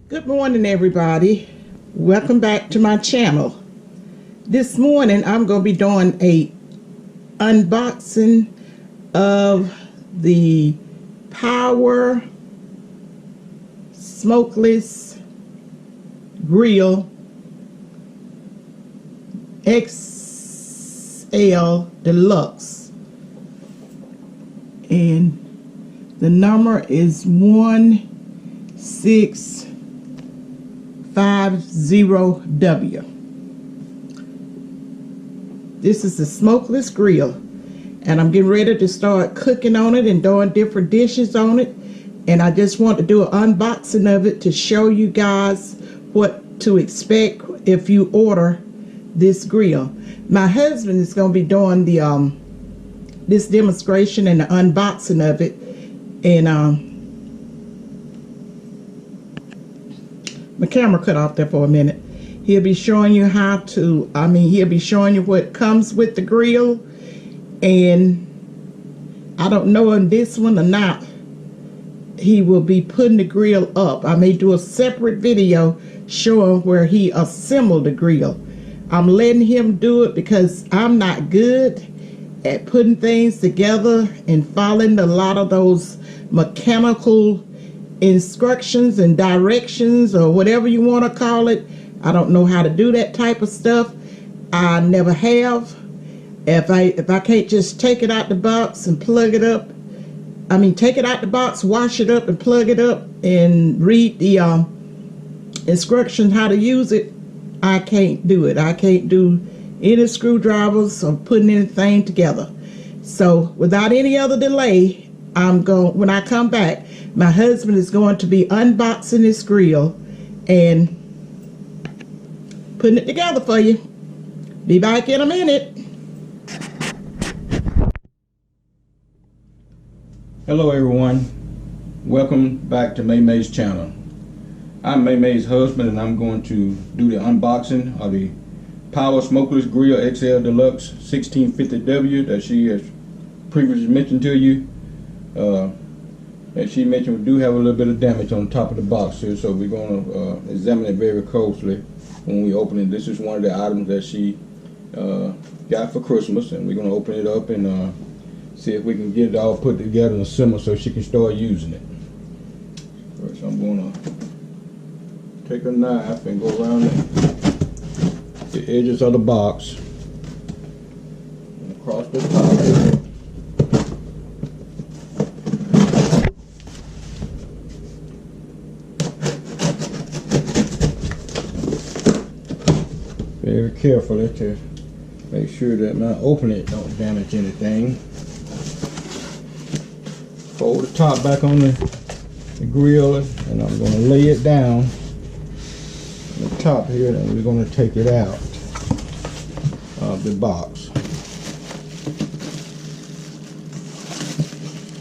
Good morning, everybody. Welcome back to my channel. This morning I'm going to be doing a unboxing of the Power Smokeless Grill XL Deluxe, and the number is 1650W. This is the smokeless grill, and I'm getting ready to start cooking on it and doing different dishes on it. And I just want to do an unboxing of it to show you guys what to expect if you order this grill. My husband is going to be doing the this demonstration and the unboxing of it, and my camera cut off there for a minute. He'll be showing you how to, he'll be showing you what comes with the grill. And I don't know on this one or not, he will be putting the grill up. I may do a separate video showing where he assembled the grill. I'm letting him do it because I'm not good at putting things together and following a lot of those mechanical instructions and directions, or whatever you want to call it. I don't know how to do that type of stuff. I never have. If I can't just take it out the box and plug it up, take it out the box, wash it up and plug it up and read the instructions how to use it, I can't do it. I can't do any screwdrivers or putting anything together. So without any other delay, when I come back, my husband is going to be unboxing this grill and putting it together for you. Be back in a minute. Hello everyone, welcome back to May's channel. I'm May's husband, and I'm going to do the unboxing of the Power Smokeless Grill XL Deluxe 1650W that she has previously mentioned to you. As she mentioned, we do have a little bit of damage on the top of the box here, so we're going to examine it very closely when we open it. This is one of the items that she got for Christmas, and we're going to open it up and see if we can get it all put together and assembled so she can start using it. First, I'm going to take a knife and go around the edges of the box and across the top. Very carefully to make sure that when I open it, don't damage anything. Fold the top back on the grill, and I'm going to lay it down on the top here, and we're going to take it out of the box.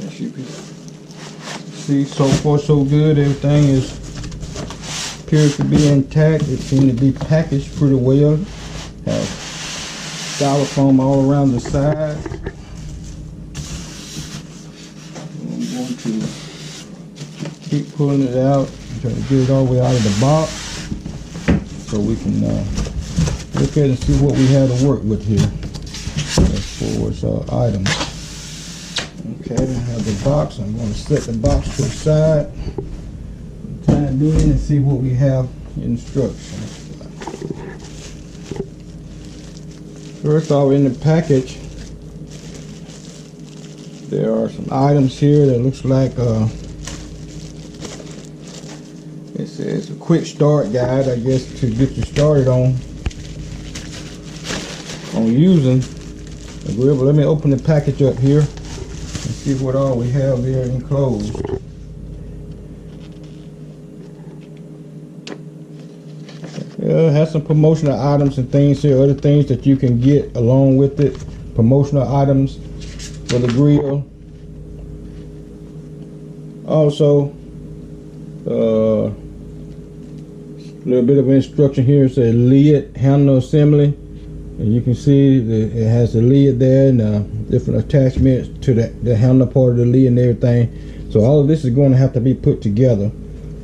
As you can see, so far so good. Everything appears to be intact. It seems to be packaged pretty well. Have styrofoam all around the side. I'm going to keep pulling it out, trying to get it all the way out of the box so we can look at it and see what we have to work with here as far as items. Okay, I have the box. I'm going to set the box to the side, time being, and see what we have instructions. First off, in the package, there are some items here that looks like it says a quick start guide, I guess, to get you started on using the grill. But let me open the package up here and see what all we have there enclosed. It has some promotional items and things here, other things that you can get along with it. Promotional items for the grill. Also, a little bit of instruction here. It says lid handle assembly, and you can see that it has the lid there and different attachments to the handle part of the lid and everything. So all of this is going to have to be put together.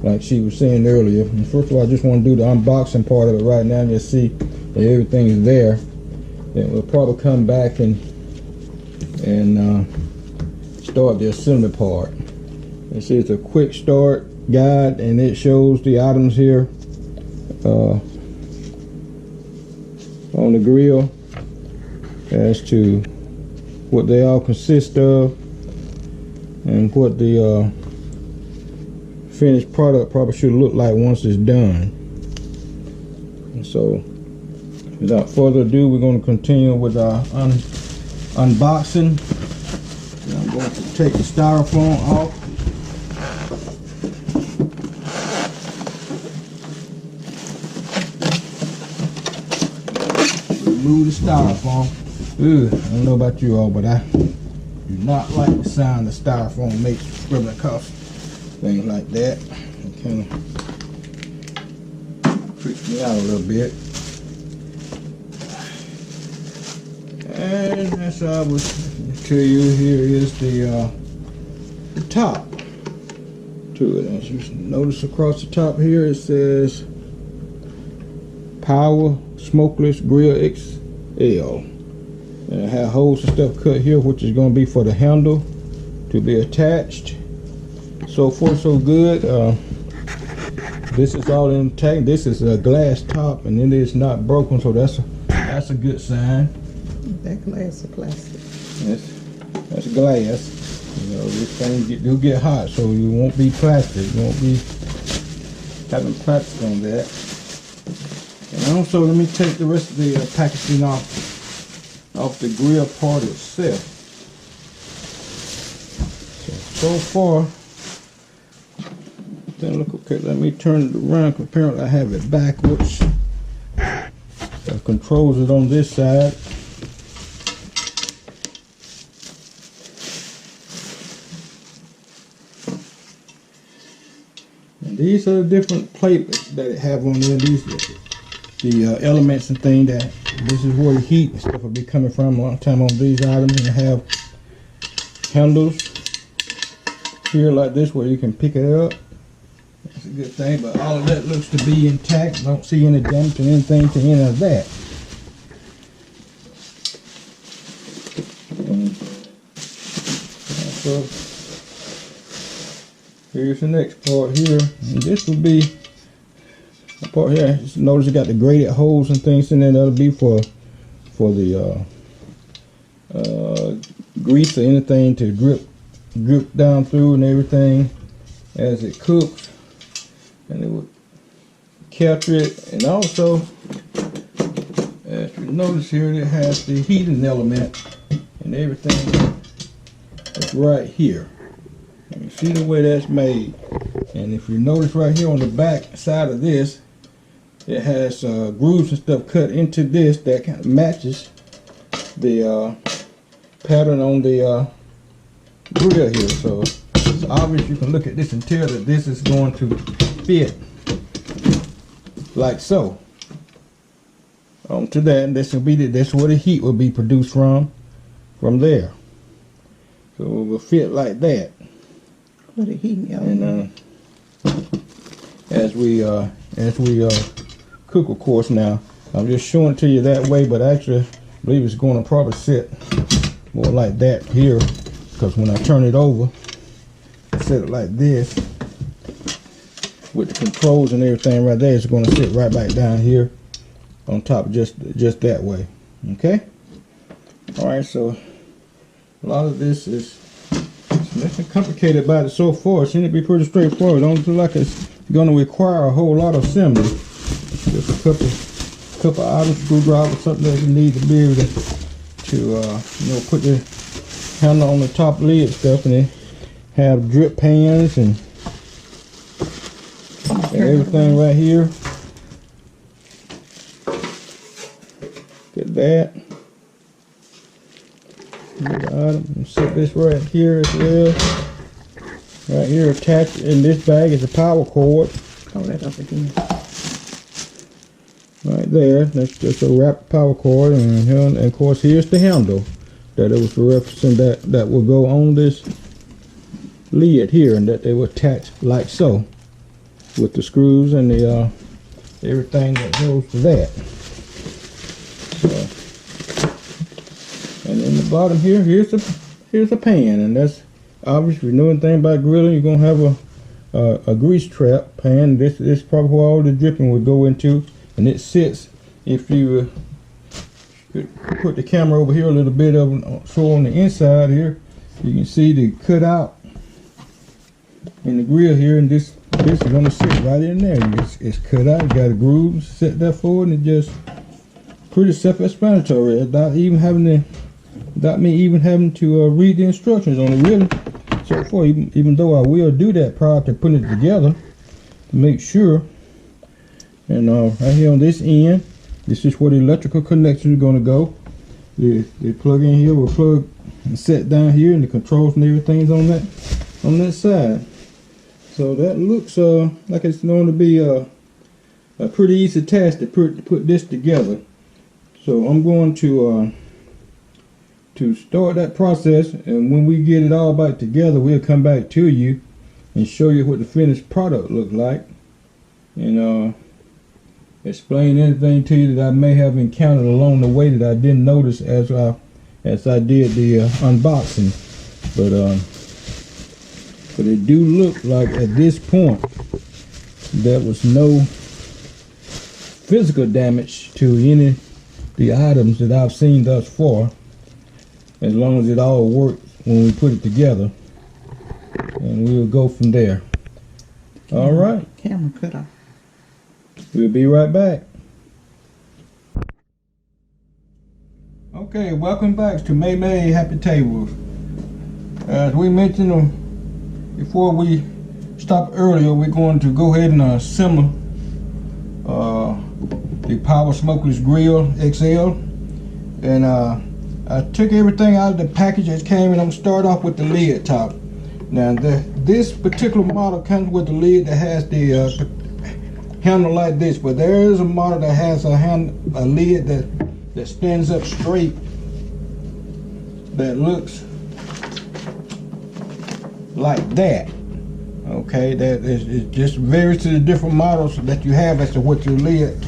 like she was saying earlier. And first of all, I just want to do the unboxing part of it right now, just see that everything is there. Then we'll probably come back and start the assembly part. This is a quick start guide, and it shows the items here on the grill as to what they all consist of and what the finished product probably should look like once it's done. And so without further ado, we're going to continue with our unboxing. And I'm going to take the styrofoam off. Remove the styrofoam. Ooh, I don't know about you all, but I do not like the sound the styrofoam makes scribbling across things like that. It kind of freaks me out a little bit. And as I was tell you, here is the top to it. As you notice across the top here, it says Power Smokeless Grill XL. And I have holes and stuff cut here, which is going to be for the handle to be attached. So far, so good. This is all intact. This is a glass top, and it is not broken, so that's a good sign. That glass is plastic. That's glass. You know, this thing will get hot, so you won't be plastic. You won't be having plastic on that. And also, let me take the rest of the packaging off the grill part itself. So far, then look okay. Let me turn it around. Apparently, I have it backwards. That controls it on this side. And these are the different plates that it have on there. These the elements and things that this is where the heat and stuff will be coming from a long time on these items. And have handles here like this where you can pick it up. That's a good thing, but all of that looks to be intact. I don't see any damage or anything to any of that. So here's the next part here, and this will be the part here. Just notice it got the braided holes and things in there. That'll be for the grease or anything to drip down through and everything as it cooks, and it will capture it. And also, as you notice here, it has the heating element and everything. It's right here. You see the way that's made. And if you notice right here on the back side of this, it has grooves and stuff cut into this that kind of matches the pattern on the grill here. So it's obvious. You can look at this and tell that this is going to fit like so onto that, and this will be that's where the heat will be produced from there. So it will fit like that. What a heat and as we cook, of course. Now I'm just showing it to you that way, but actually I believe it's going to probably sit more like that here, because when I turn it over, set it like this with the controls and everything right there, it's going to sit right back down here on top, just that way. Okay. All right. So a lot of this is nothing complicated about it so far. It seems to be pretty straightforward. Don't look like it's going to require a whole lot of assembly. Just a couple items, screwdriver, something that you need to be able to put the handle on the top lid stuff, and then have drip pans and everything right here. Get that. And set this right here as well. Right here, attached in this bag is a power cord. Hold that up again. Right there, that's just a wrapped power cord, and of course here's the handle that it was referencing that will go on this lid here, and that they will attach like so. with the screws and the everything that goes to that. And in the bottom here, here's a pan, and that's obviously, if you know anything about grilling, you're gonna have a grease trap pan. This is probably where all the dripping would go into, and it sits. If you put the camera over here a little bit so on the inside here, you can see the cutout in the grill here, and this is gonna sit right in there. It's cut out. You got a groove set there for it, and it just pretty self-explanatory. Without me even having to read the instructions on it, really. So far, even though I will do that prior to putting it together to make sure. And right here on this end, this is where the electrical connection is going to go. The plug in here will plug and set down here, and the controls and everything's on that side. So that looks like it's going to be a pretty easy task to put this together. So I'm going to start that process, and when we get it all back together, we'll come back to you and show you what the finished product looks like, and explain anything to you that I may have encountered along the way that I didn't notice as I did the unboxing. But it do look like at this point there was no physical damage to any of the items that I've seen thus far, as long as it all works when we put it together, and we'll go from there. All right. Camera cut off. We'll be right back. Okay, welcome back to May Happy Tables. As we mentioned before we stopped earlier, we're going to go ahead and assemble the Power Smokeless Grill XL, and I took everything out of the package that came, and I'm gonna start off with the lid top. Now this particular model comes with a lid that has the handle like this, but there is a model that has a lid that stands up straight, that looks like that. Okay, that is just varies to the different models that you have as to what your lid,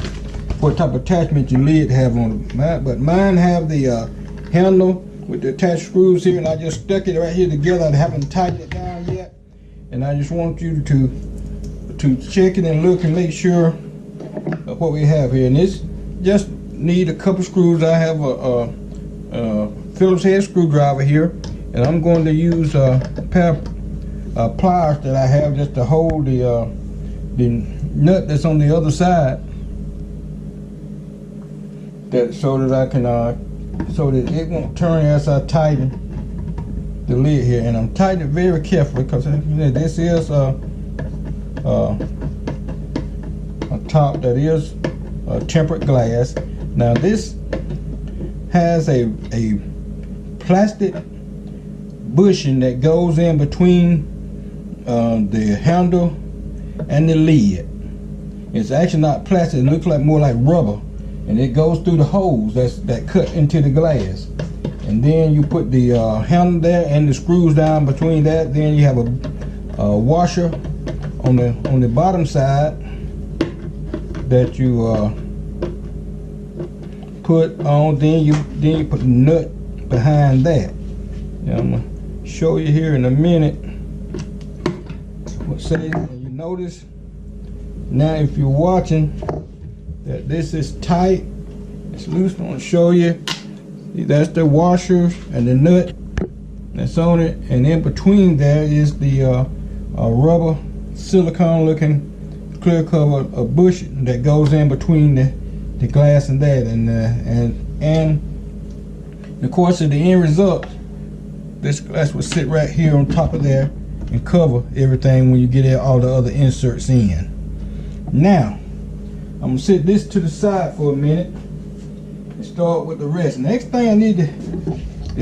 what type of attachment your lid have on it. But mine have the handle with the attached screws here, and I just stuck it right here together. I haven't tightened it down yet, and I just want you to check it and look and make sure of what we have here. And this just need a couple screws. I have a Phillips head screwdriver here, and I'm going to use a pair of pliers that I have just to hold the nut that's on the other side, so that I can so that it won't turn as I tighten the lid here. And I'm tightening it very carefully, because this is a top that is tempered glass. Now this has a plastic bushing that goes in between the handle and the lid. It's actually not plastic. It looks like more like rubber, and it goes through the holes that cut into the glass. And then you put the handle there and the screws down between that. Then you have a washer on the bottom side that you put on. Then you put the nut behind that. Now I'm gonna show you here in a minute. You notice now, if you're watching, that this is tight, it's loose. I'm gonna show you. That's the washer and the nut that's on it, and in between there is the rubber silicone looking clear cover, a bush that goes in between the glass and that, and of course at the end result, this glass will sit right here on top of there and cover everything when you get all the other inserts in. Now I'm gonna set this to the side for a minute and start with the rest. Next thing I need to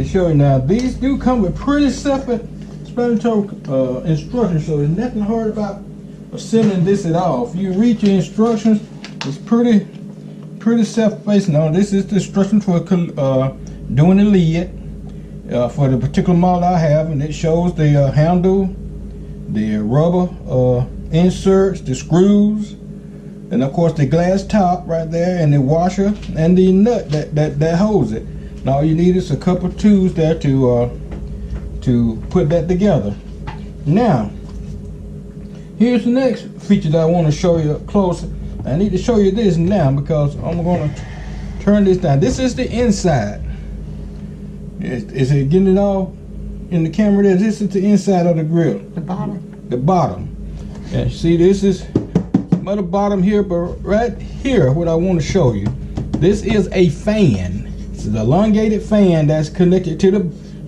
show you, now these do come with pretty self-explanatory instructions, so there's nothing hard about assembling this at all. If you read your instructions, it's pretty self-facing. Now this is the instruction for doing the lid for the particular model I have, and it shows the handle, the rubber inserts, the screws, and of course the glass top right there, and the washer and the nut that holds it. And all you need is a couple of tools there to put that together. Now, here's the next feature that I want to show you up close. I need to show you this now because I'm going to turn this down. This is the inside. Is it getting it all in the camera there? This is the inside of the grill. The bottom. The bottom. And see, this is at the bottom here, but right here, what I want to show you, this is a fan. It's an elongated fan that's connected to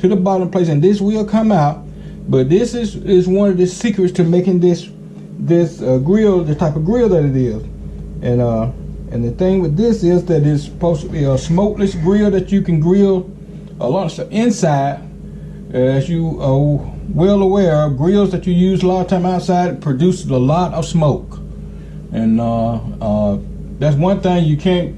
the bottom place, and this will come out. But this is one of the secrets to making this grill the type of grill that it is. And the thing with this is that it's supposed to be a smokeless grill that you can grill a lot of stuff inside. As you are well aware, grills that you use a lot of time outside produce a lot of smoke. And that's one thing you can't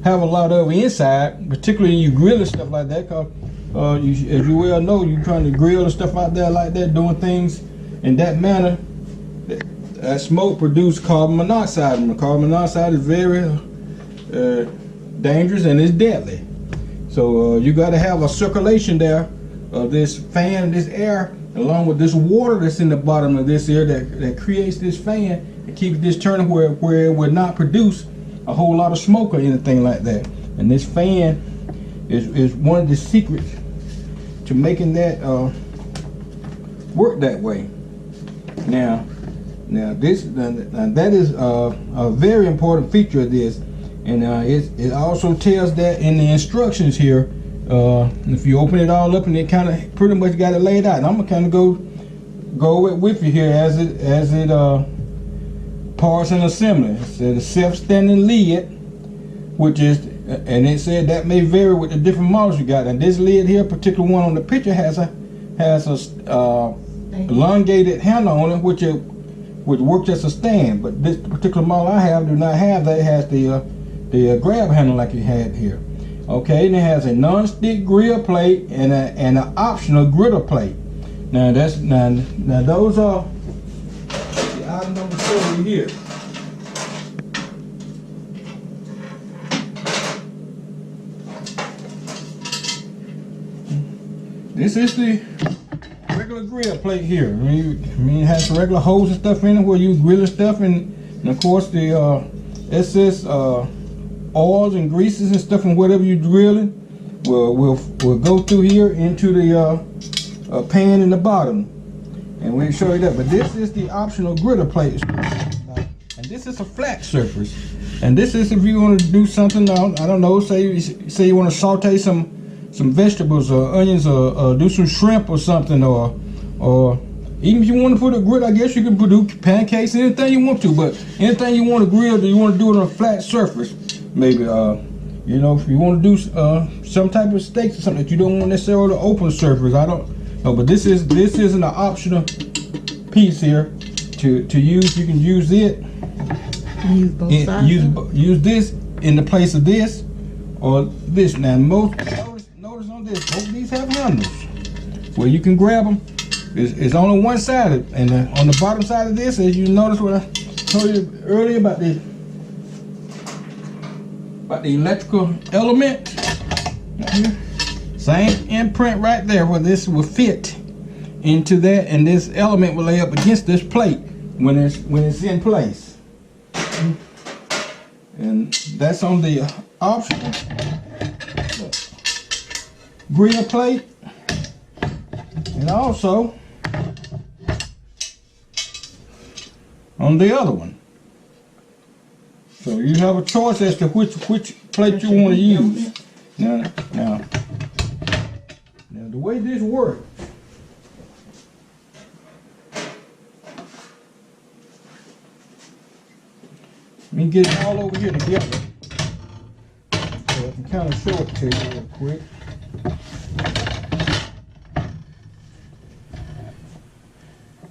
have a lot of inside, particularly you grilling stuff like that, because as you well know, you're trying to grill and stuff out there like that, doing things in that manner. That smoke produces carbon monoxide, and carbon monoxide is very dangerous and it's deadly. So you got to have a circulation there of this fan, this air, along with this water that's in the bottom of this air that creates this fan and keeps this turning where it would not produce a whole lot of smoke or anything like that. And this fan is one of the secrets to making that work that way. Now that is a very important feature of this, and it also tells that in the instructions here. If you open it all up, and it kind of pretty much got it laid out. And I'm gonna kind of go with you here as it parts and assembly. It said a self-standing lid, which is, and it said that may vary with the different models you got. And this lid here, particular one on the picture, has a elongated handle on it, which works as a stand. But this particular model I have do not have that. It has the grab handle like you had here. Okay, and it has a non-stick grill plate and an optional griddle plate. Now those are the items I'm going to show you here. This is the regular grill plate here. I mean it has regular holes and stuff in it where you grill stuff, and of course the SS oils and greases and stuff, and whatever you're grilling will go through here into the pan in the bottom, and we'll show you that. But this is the optional griddle plate, and this is a flat surface, and this is if you want to do something, I don't know, say you want to saute some vegetables or onions, or do some shrimp or something, or even if you want to put a grill, I guess you can do pancakes, anything you want to, but anything you want to grill, you want to do it on a flat surface. Maybe you know, if you want to do some type of steaks or something that you don't want necessarily open surface, I don't know, but this is an optional piece here to use. You can use it. Use both sides. Use this in the place of this or this. Now notice on this, both of these have handles where you can grab them. It's only one side, and on the bottom side of this, as you notice what I told you earlier about the electrical element, same imprint right there where this will fit into that, and this element will lay up against this plate when it's in place. And that's on the optional grill plate, and also on the other one. So you have a choice as to which plate you want to use. Now the way this works, let me get it all over here together so I can kind of show it to you real quick.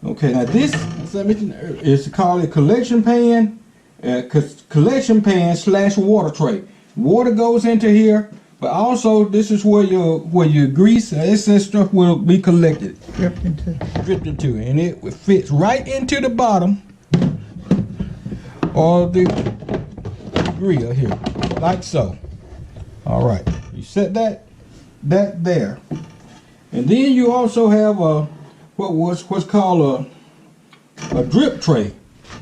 Okay, now this, as I mentioned earlier, is called a collection pan. Collection pan / water tray. Water goes into here, but also this is where your grease and excess stuff will be collected, dripped into, and it fits right into the bottom of the grill here, like so. All right, you set that there, and then you also have what's called a drip tray.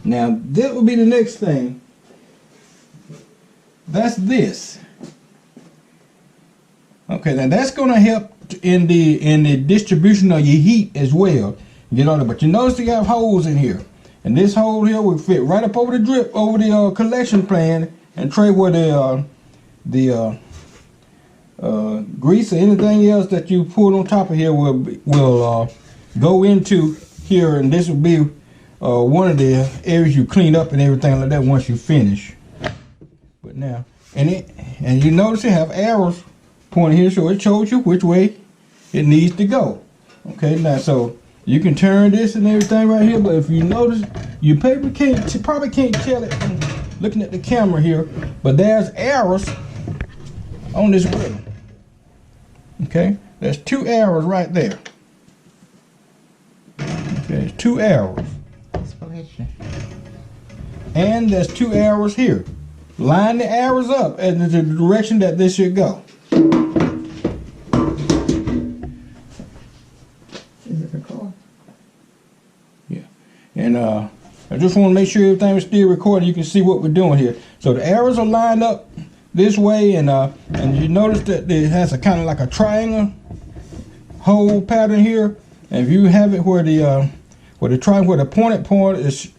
Now that would be the next thing. That's this. Okay, now that's going to help in the distribution of your heat as well. Get on it, but you notice you have holes in here, and this hole here will fit right up over the collection pan and tray where the grease or anything else that you put on top of here will go into here, and this will be one of the areas you clean up and everything like that once you finish. But now, and you notice you have arrows pointing here, so it shows you which way it needs to go. Okay, now so you can turn this and everything right here, but if you notice, you probably can't tell it from looking at the camera here, but there's arrows on this grill. Okay, there's 2 arrows right there. Okay, there's 2 arrows. And there's 2 arrows here. Line the arrows up in the direction that this should go. Is it recording? Yeah. And I just want to make sure everything is still recording. You can see what we're doing here. So the arrows are lined up this way, and you notice that it has a kind of like a triangle hole pattern here. And if you have it where the pointed point is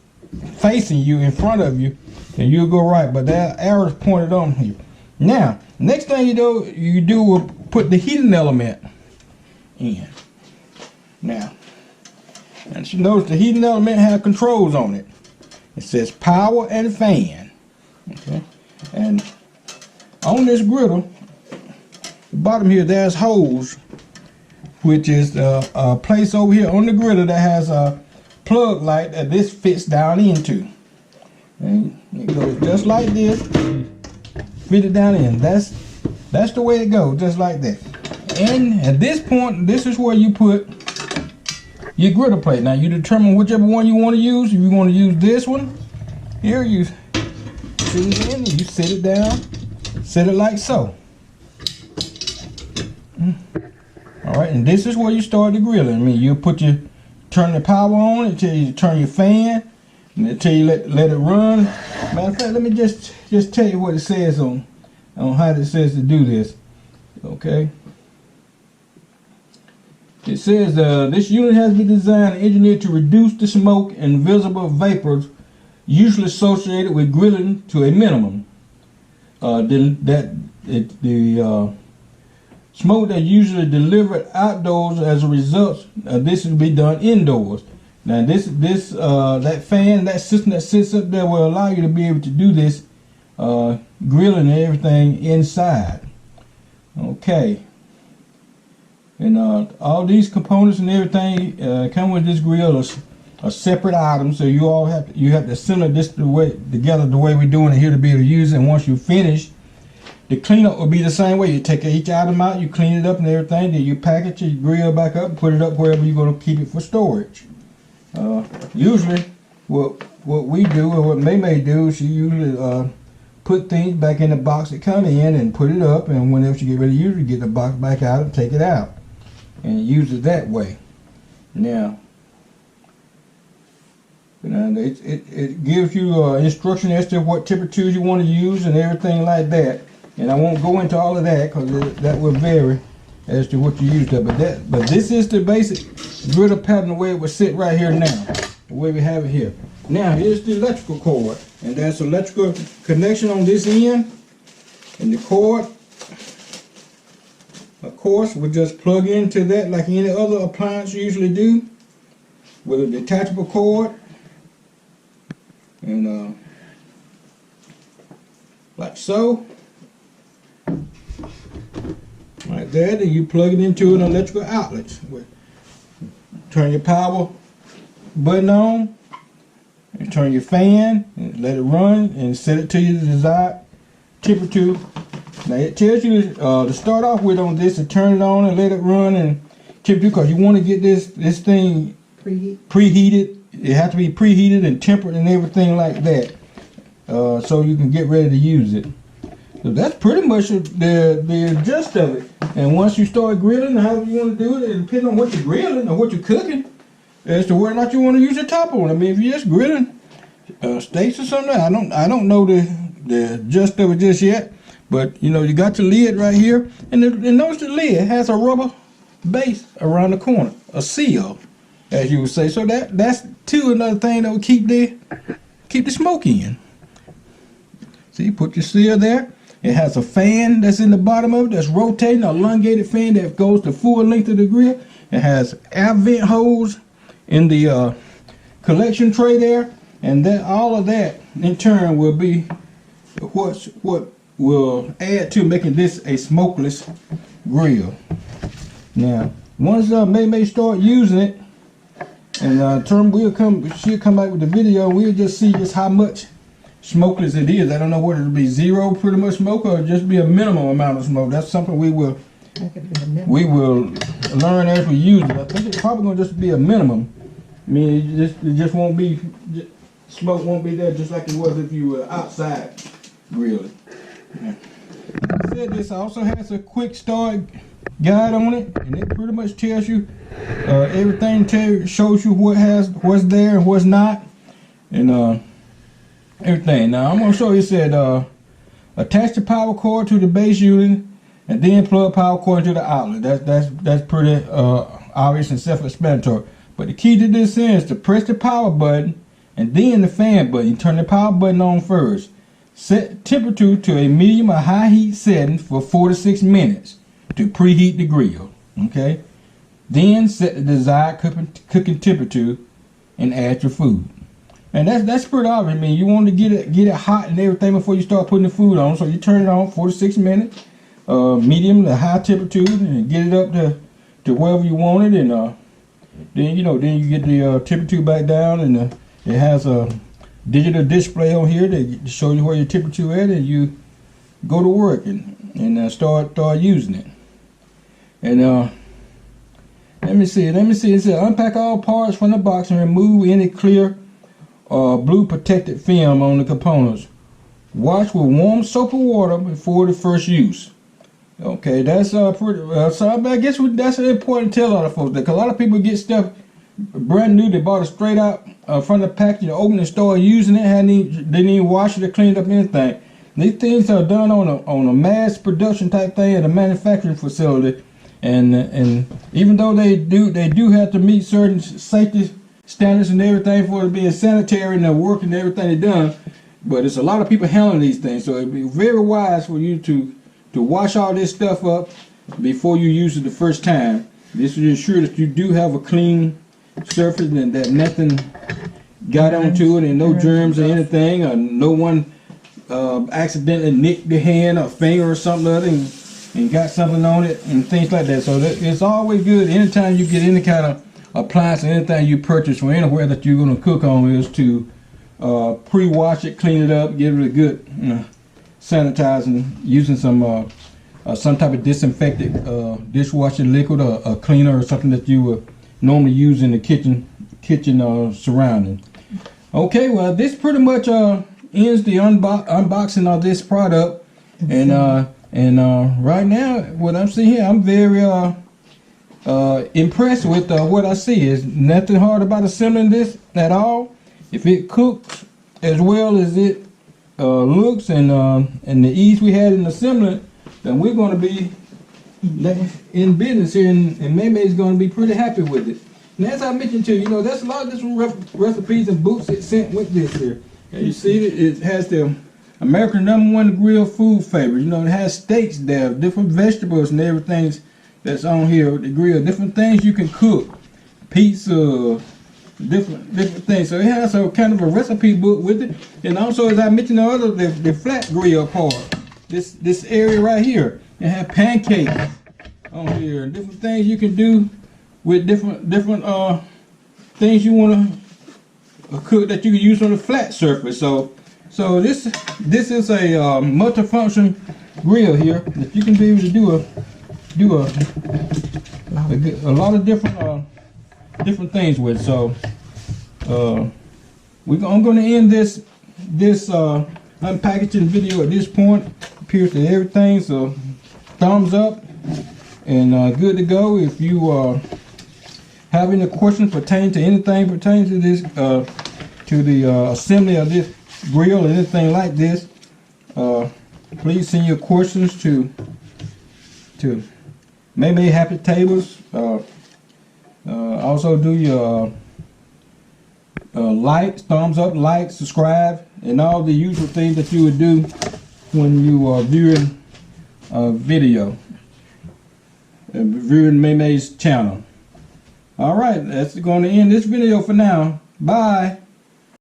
facing you in front of you, then you'll go right. But that arrow is pointed on here. Now, next thing you do will put the heating element in. Now, and you notice the heating element has controls on it. It says power and fan. Okay, and on this griddle, the bottom here, there's holes, which is a place over here on the griddle that has a plug light that this fits down into. And it goes just like this, fit it down in. That's the way it goes, just like that. And at this point, this is where you put your griddle plate. Now you determine whichever one you want to use. If you want to use this one, here you sit it in, and you sit it down, set it like so. All right, and this is where you start the grilling. I mean, you turn the power on until you turn your fan, and until you let it run. Matter of fact, let me just tell you what it says on how it says to do this. Okay. It says this unit has been designed and engineered to reduce the smoke and visible vapors usually associated with grilling to a minimum. The smoke that usually delivered outdoors as a result, this will be done indoors. Now that fan, that system that sits up there will allow you to be able to do this grilling and everything inside. Okay. And all these components and everything come with this grill are separate items, so you have to assemble this together the way we're doing it here to be able to use it. And once you finish, the cleanup will be the same way. You take each item out, you clean it up and everything, then you package your grill back up and put it up wherever you're going to keep it for storage. Usually, what we do, or what May do, she usually put things back in the box that come in and put it up, and whenever she get ready to use it, you get the box back out and take it out and use it that way. Now, it gives you instruction as to what temperatures you want to use and everything like that. And I won't go into all of that because that will vary as to what you use there. But this is the basic griddle pattern, the way it would sit right here now, the way we have it here. Now here's the electrical cord, and there's an electrical connection on this end, and the cord, of course, will just plug into that like any other appliance you usually do, with a detachable cord, and like so, right there. Then you plug it into an electrical outlet. Turn your power button on, and turn your fan, and let it run, and set it to your desired temperature. Now it tells you to start off with on this, to turn it on and let it run and temperature, because you want to get this thing preheated. It has to be preheated and tempered and everything like that. so you can get ready to use it. So that's pretty much the gist of it. And once you start grilling, however you want to do it, it depends on what you're grilling or what you're cooking as to whether or not you want to use your top on. I mean, if you're just grilling steaks or something, I don't know the gist of it just yet. But you know, you got your lid right here, and notice the lid has a rubber base around the corner, a seal, as you would say. So that's another thing that will keep the smoke in. So you put your seal there. It has a fan that's in the bottom of it that's rotating, a elongated fan that goes the full length of the grill. It has air vent holes in the collection tray there, and that all of that in turn will be what will add to making this a smokeless grill. Now, once May start using it, and she'll come back with the video. We'll just see just how much smokeless it is. I don't know whether it'll be zero pretty much smoke or just be a minimum amount of smoke. That's something we will learn as we use it. I think it's probably gonna just be a minimum. I mean, it just won't be, smoke won't be there just like it was if you were outside grilling. Yeah. Like I said, this also has a quick start guide on it, and it pretty much tells you everything. Shows you what's there and what's not, and everything. Now I'm gonna show you. It said attach the power cord to the base unit, and then plug power cord into the outlet. That's pretty obvious and self-explanatory. But the key to this is to press the power button and then the fan button. You turn the power button on first. Set temperature to a medium or high heat setting for 4 to 6 minutes to preheat the grill. Okay. Then set the desired cooking temperature and add your food. And that's pretty obvious. I mean, you want to get it hot and everything before you start putting the food on. So you turn it on 4 to 6 minutes, medium to high temperature, and get it up to wherever you want it. And then you get the temperature back down, and it has a digital display on here to show you where your temperature at, and you go to work and start using it. And let me see. It says unpack all parts from the box and remove any clear blue protected film on the components. Wash with warm soap or water before the first use. Okay, that's pretty. So I guess that's an important tell other folks, because a lot of people get stuff brand new. They bought it straight out from the package, open and start using it. They didn't even wash it or clean up anything. These things are done on a mass production type thing at a manufacturing facility, and even though they do have to meet certain safety standards and everything for it being sanitary and their work and everything they done, but it's a lot of people handling these things. So it'd be very wise for you to wash all this stuff up before you use it the first time. This will ensure that you do have a clean surface and that nothing got onto it, and no germs or anything, or no one accidentally nicked the hand or finger or something other and got something on it and things like that. So it's always good anytime you get any kind of appliance or anything you purchase from anywhere that you're going to cook on is to pre-wash it, clean it up, give it a good sanitizing, using some type of disinfectant dishwashing liquid or a cleaner or something that you would normally use in the kitchen surrounding. Okay, well, this pretty much ends the unboxing of this product, and right now what I'm seeing here, I'm very impressed with what I see. There's nothing hard about assembling this at all. If it cooks as well as it looks, and the ease we had in assembling, then we're going to be in business here, and May's going to be pretty happy with it. And as I mentioned to you, there's a lot of different recipes and books that sent with this here. And you see it has the American #1 grill food favorite. It has steaks there, different vegetables and everything that's on here with the grill, different things you can cook, pizza, different things. So it has a kind of a recipe book with it. And also, as I mentioned the flat grill part, this area right here, it has pancakes on here, different things you can do with different things you want to cook that you can use on a flat surface. So this is a multifunction grill here that you can be able to do a lot of different things with. So I'm going to end this this unpackaging video at this point. Appears to everything, so thumbs up and good to go. If you have any questions pertaining to anything pertaining to this, to the assembly of this grill or anything like this, please send your questions to May Happy Tables. Also do your like, thumbs up, like, subscribe, and all the usual things that you would do when you are viewing a video, viewing May's channel. All right, that's going to end this video for now. Bye.